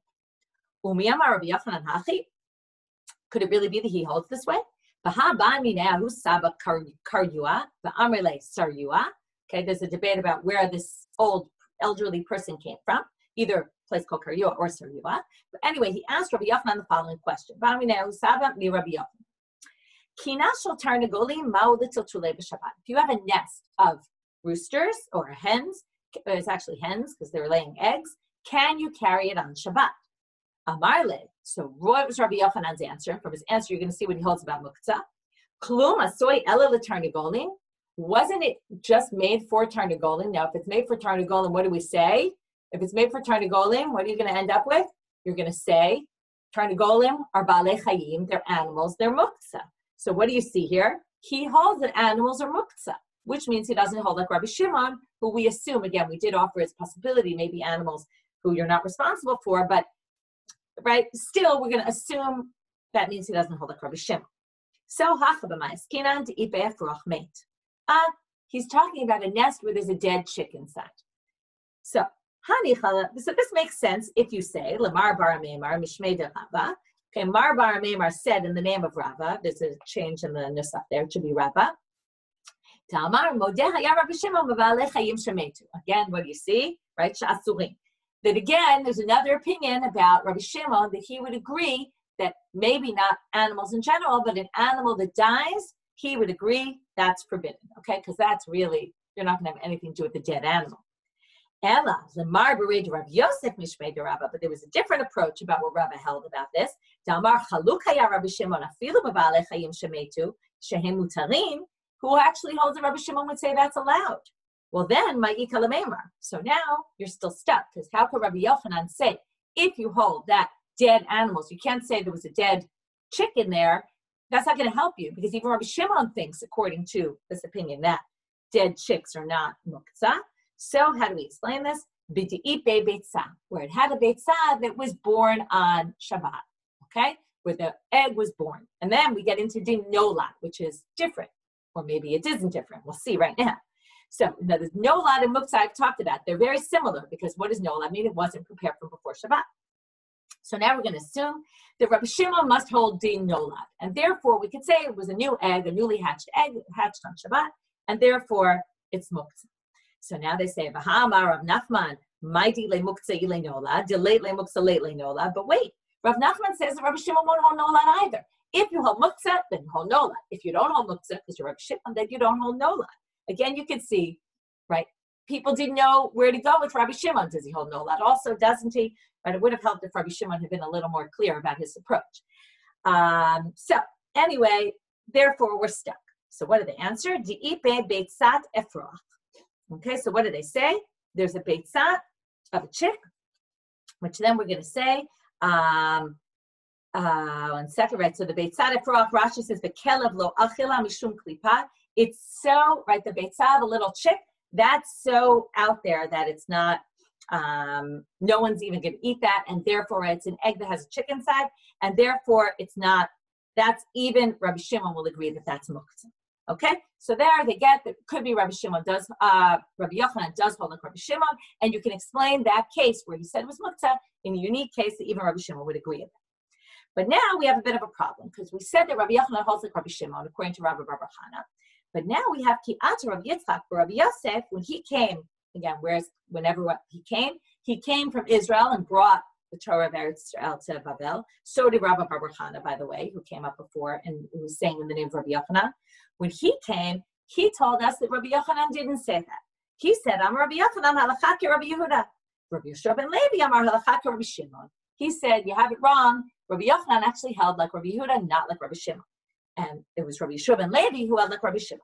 [SPEAKER 1] Umi Amar Rabbi Yochanan hachi. Could it really be that he holds this way? V'ha ba'ani ne'ahu saba karyua, v'amrele saryua. Okay, there's a debate about where this old elderly person came from, either a place called Karyua or Saryua. But anyway, he asked Rabbi Yochanan the following question. If you have a nest of roosters or hens, it's actually hens because they're laying eggs, can you carry it on Shabbat? Amarle. So what was Rabbi Yochanan's answer? From his answer, you're going to see what he holds about muktzah. Klum asoy ela l'tarnagolim. Wasn't it just made for tarnagolim? Now, if it's made for tarnagolim, what do we say? If it's made for tarnagolim, what are you going to end up with? You're going to say, tarnagolim are balei chayim, they're animals, they're muktzah. So what do you see here? He holds that animals are muktzah, which means he doesn't hold like Rabbi Shimon, who we assume, again, we did offer his possibility, maybe animals who you're not responsible for, but right, still, we're going to assume that means he doesn't hold like Rabbi Shimon. So, he's talking about a nest where there's a dead chick inside. So this makes sense if you say, Lamar bar Meimar, Mishmei de Rava. Okay, Mar bar Meimar said in the name of Rava. There's a change in the nusach there, it should be Rava. Again, what do you see? Right? Sha'asurim. That again, there's another opinion about Rabbi Shimon that he would agree that maybe not animals in general, but an animal that dies, he would agree that's forbidden, okay? Because that's really, you're not going to have anything to do with the dead animal. Ella, the Marbarid Rav Yosef Mishmei de Rabba, but there was a different approach about what Rabba held about this. Damar Chalukaya Rabbi Shimon Afilu B'Balei Chayim Shemetu Shehem Mutarin, who actually holds that Rabbi Shimon would say that's allowed. Well, then, Ma'ika L'Meimar. So now you're still stuck, because how could Rabbi Yochanan say, if you hold that dead animals, you can't say there was a dead chick in there, that's not going to help you, because even Rabbi Shimon thinks, according to this opinion, that dead chicks are not muktzah. So how do we explain this? B'di'it be'beitzah, where it had a beitzah that was born on Shabbat, okay? Where the egg was born. And then we get into din nolat, which is different. or maybe it isn't different. We'll see right now. So there's nolad and muktzah I've talked about. They're very similar because what does nolad mean? It wasn't prepared from before Shabbat. So now we're going to assume that Rabbi Shimon must hold din nolad. And therefore, we could say it was a new egg, a newly hatched egg, hatched on Shabbat, and therefore it's muktzah. So now they say, V'ha'amar Rav Nachman, Maiti le muktzah ile nolad, delate le muktzah late le nolad. But wait, Rav Nachman says that Rabbi Shimon won't hold nolad either. If you hold muktzah, then you hold nolad. If you don't hold muktzah, because you're Rabbi Shimon, then you don't hold nolad. Again, you can see, right? People didn't know where to go with Rabbi Shimon. Does he hold nolad? Also, doesn't he? But it would have helped if Rabbi Shimon had been a little more clear about his approach. So anyway, therefore we're stuck. So what do they answer? Di'ipe beitzat efroach. Okay, so what do they say? There's a beitzat of a chick, which then we're going to say, one second, right? So the beitzat efroach, Rashi says, the kelev lo achila mishum klipa. It's so, right, the beitzah of a little chick, that's so out there that it's not, no one's even going to eat that, and therefore it's an egg that has a chick inside, and therefore it's not, that's even Rabbi Shimon will agree that that's muktzah. Okay, so there they get that could be Rabbi Shimon does, Rabbi Yochanan does hold like Rabbi Shimon, and you can explain that case where he said it was muktzah in a unique case that even Rabbi Shimon would agree with it. But now we have a bit of a problem because we said that Rabbi Yochanan holds like Rabbi Shimon according to Rabbi Bar Chana. But now we have Ki'at Rabbi Yitzchak, Rabbi Yosef, when he came, again, whenever he came from Israel and brought the Torah of Eretz Israel to Babel. So did Rabbi Bar Chana, by the way, who came up before and who was saying in the name of Rabbi Yochanan. When he came, he told us that Rabbi Yochanan didn't say that. He said, Amar Rabbi Yochanan halakha ke Rabbi Yehuda. Rabbi Yeshua ben Levi Amar halakha ke Rabbi Shimon. He said, you have it wrong. Rabbi Yochanan actually held like Rabbi Yehuda, not like Rabbi Shimon. And it was Rabbi Yeshua ben Levi who held like Rabbi Shimon.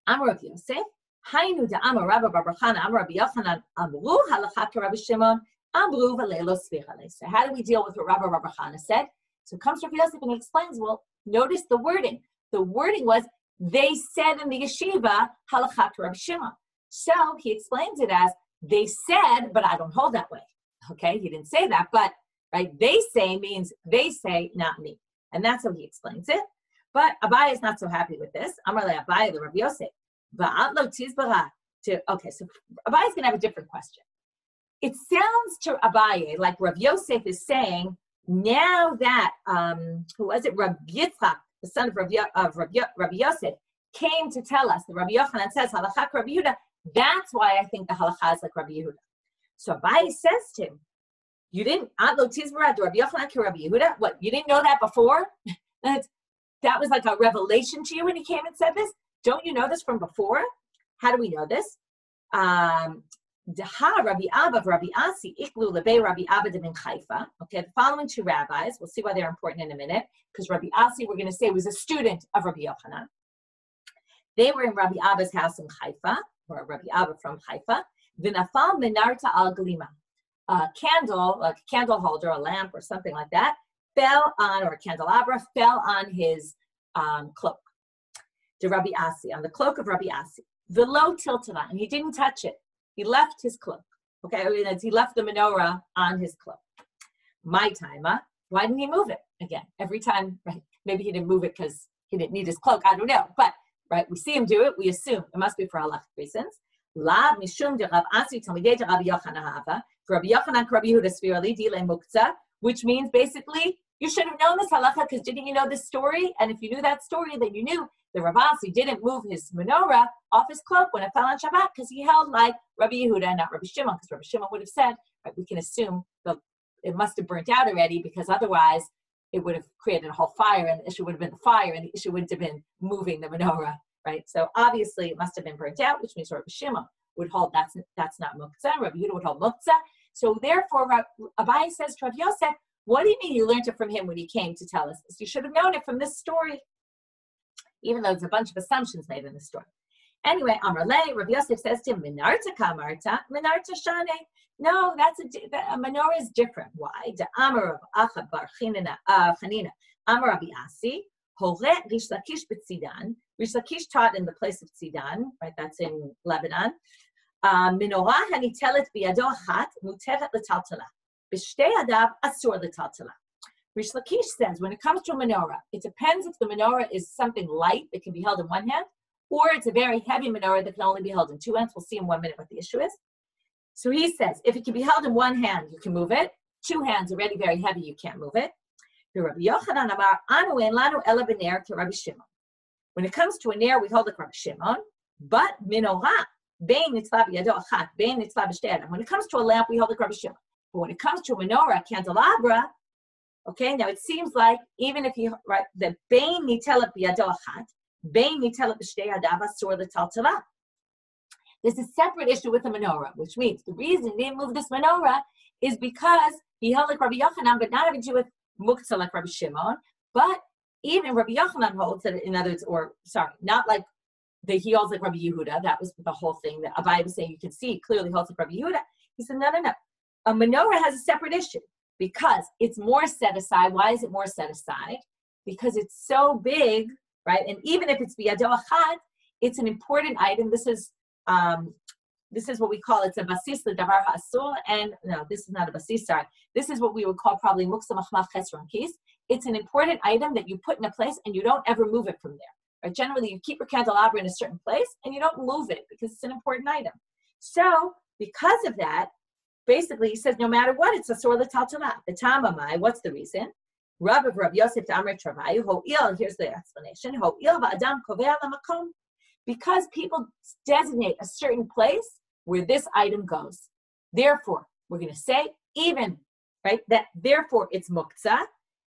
[SPEAKER 1] Amar Rabbi Yosef, Hainu da Amar Rabbi Bar Chana, Amar Rabbi Yochanan, Amru halakha ke Rabbi Shimon, Amru v'leilo svichale. So how do we deal with what Rabbi Bar Chana said? So comes Rabbi Yosef and he explains, well, notice the wording. The wording was, they said in the yeshiva, halakha ke Rabbi Shimon. So he explains it as, they said, but I don't hold that way. Okay, he didn't say that, but right, they say means they say, not me. And that's how he explains it. But Abaye is not so happy with this. Amar le Abaye, the Rabbi Yosef. Okay, so Abaye is going to have a different question. It sounds to Abaye like Rabbi Yosef is saying, now that, who was it, Rabbi Yitzchak, the son of Rabbi Yosef, came to tell us that Rabbi Yochanan says, halakha ke Rabbi Yehuda, that's why I think the halakha is like Rabbi Yehuda. So Abaye says to him, you didn't, Rabbi Yochanan ke Rabbi Yehuda? What, you didn't know that before? That was like a revelation to you when he came and said this? Don't you know this from before? How do we know this? Deha Rabbi Abba of Rabbi Asi iklu lebe Rabbi Abba de min Haifa. Okay, the following two rabbis, we'll see why they're important in a minute, because Rabbi Asi, we're going to say, was a student of Rabbi Yochanan. They were in Rabbi Abba's house in Haifa, or Rabbi Abba from Haifa. V'nafal menarta al glima. A candle, like a candle holder, a lamp or something like that, fell on, or a candelabra, fell on his cloak. To Rabbi Asi, on the cloak of Rabbi Asi. Velo tiltana, and he didn't touch it. He left his cloak. Okay, he left the menorah on his cloak. My timer, why didn't he move it? Again, every time, right? Maybe he didn't move it because he didn't need his cloak. I don't know. But, right, we see him do it. We assume it must be for halachic reasons. Lav mishum de Rav Asi talmidei de Rabbi Yochanan hava. For Rabbi Yochanan Rabbi Yehuda svirali dile muktzah, which means basically, you should have known this halacha because didn't you know this story? And if you knew that story, then you knew the Rav Asi didn't move his menorah off his cloak when it fell on Shabbat because he held like Rabbi Yehuda and not Rabbi Shimon, because Rabbi Shimon would have said, right, we can assume that it must have burnt out already because otherwise it would have created a whole fire and the issue would have been the fire and the issue wouldn't have been moving the menorah, right? So obviously it must have been burnt out, which means Rabbi Shimon would hold that's not muktzah. Rabbi Yehuda would hold muktzah. So therefore, Abaye says to Rabbi Yosef, what do you mean you learned it from him when he came to tell us this? You should have known it from this story, even though there's a bunch of assumptions made in the story. Anyway, Amar Le, Rabbi Yosef says to him, Minarta kamarta, Minarta shane. No, a menorah is different. Why? The Amar of Acha bar Chanina, Amar Rabbi Asi, Hore Rish Lakish b'Tzidan. Rish Lakish taught in the place of Tzidan, right? That's in Lebanon. Menorah hanitelet biyado achat muteret letaltala. B'shtei adav asur letaltala. Rish Lakish says, when it comes to a menorah, it depends if the menorah is something light that can be held in one hand, or it's a very heavy menorah that can only be held in two hands. We'll see in 1 minute what the issue is. So he says, if it can be held in one hand, you can move it. Two hands, already very heavy, you can't move it. When it comes to a nair, we hold like Rabbi Shimon, but menorah, when it comes to a lamp, we hold like Rabbi Shimon. But when it comes to a menorah, candelabra, okay, now it seems like even if you write the bein nitelet biyado achat, bein nitelet b'shtei yadav asur l'taltala. There's a separate issue with the menorah, which means the reason he didn't move this menorah is because he held like Rabbi Yochanan, but not having to do with muktzah like Rabbi Shimon. But even Rabbi Yochanan holds that, in other words, not like he holds like Rabbi Yehuda. That was the whole thing that Abai was saying. You can see clearly holds like Rabbi Yehuda. He said, no. A menorah has a separate issue because it's more set aside. Why is it more set aside? Because it's so big, right? And even if it's biyado achat, it's an important item. This is what we call, it's a basis l'davar ha'asur, and no, this is not a basis, sorry. This is what we would call probably muksa machmach chesron kis. It's an important item that you put in a place and you don't ever move it from there. Right? Generally, you keep your candelabra in a certain place and you don't move it because it's an important item. So because of that, basically, he says, no matter what, it's asur l'taltala. The tamamai, what's the reason? Rav of Rav Yosef to Amr Travayu, ho'il, here's the explanation, ho'il va'adam kovea lamakom. Because people designate a certain place where this item goes. Therefore, we're going to say even, right, that therefore it's muktzah.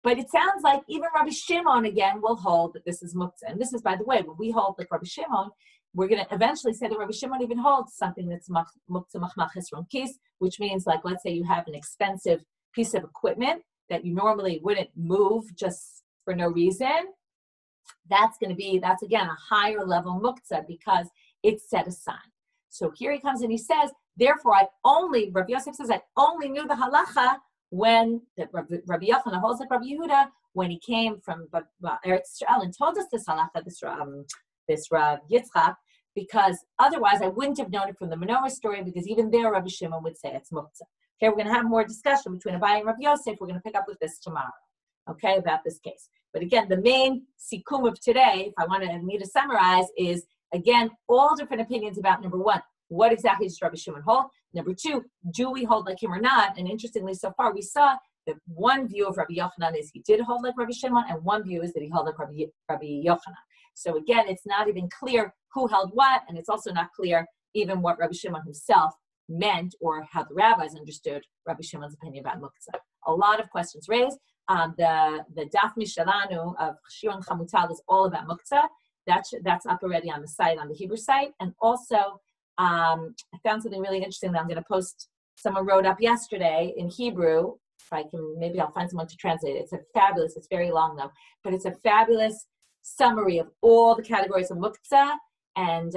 [SPEAKER 1] But it sounds like even Rabbi Shimon again will hold that this is muktzah. And this is, by the way, when we hold like Rabbi Shimon, we're going to eventually say that Rabbi Shimon even holds something that's muktzah machmach chesron kis, which means, like, let's say you have an expensive piece of equipment that you normally wouldn't move just for no reason. That's again a higher level muktzah because it's set aside. So here he comes and he says, therefore Rabbi Yosef says, I only knew the halacha when Rabbi Yochanan holds like Rabbi Yehuda, when he came from Eretz Israel and told us this halacha, this Rav Yitzchak, because otherwise I wouldn't have known it from the menorah story, because even there Rabbi Shimon would say it's muktzah. Okay, we're going to have more discussion between Abai and Rabbi Yosef. We're going to pick up with this tomorrow, okay, about this case. But again, the main sikum of today, if I wanted me to summarize, is, again, all different opinions about, number one, what exactly does Rabbi Shimon hold? Number two, do we hold like him or not? And interestingly, so far we saw that one view of Rabbi Yochanan is he did hold like Rabbi Shimon, and one view is that he held like Rabbi Yochanan. So again, it's not even clear who held what, and it's also not clear even what Rabbi Shimon himself meant or how the rabbis understood Rabbi Shimon's opinion about muktzah. A lot of questions raised. The Daf Mishalanu of Shion Chamutal is all about muktzah. That's up already on the site, on the Hebrew site. And also, I found something really interesting that I'm going to post. Someone wrote up yesterday in Hebrew. If I can, maybe I'll find someone to translate it. It's very long though, but it's a fabulous summary of all the categories of muktzah. And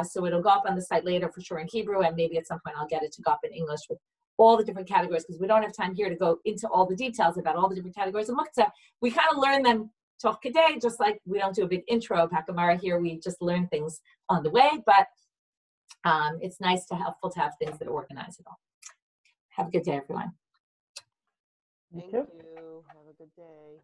[SPEAKER 1] so it'll go up on the site later for sure in Hebrew, and maybe at some point I'll get it to go up in English with all the different categories, because we don't have time here to go into all the details about all the different categories of muktzah. We kind of learn them toch kedei, just like we don't do a big intro of Hakamara here. We just learn things on the way, but it's helpful to have things that organize it all. Have a good day, everyone.
[SPEAKER 2] Thank you. Have a good day.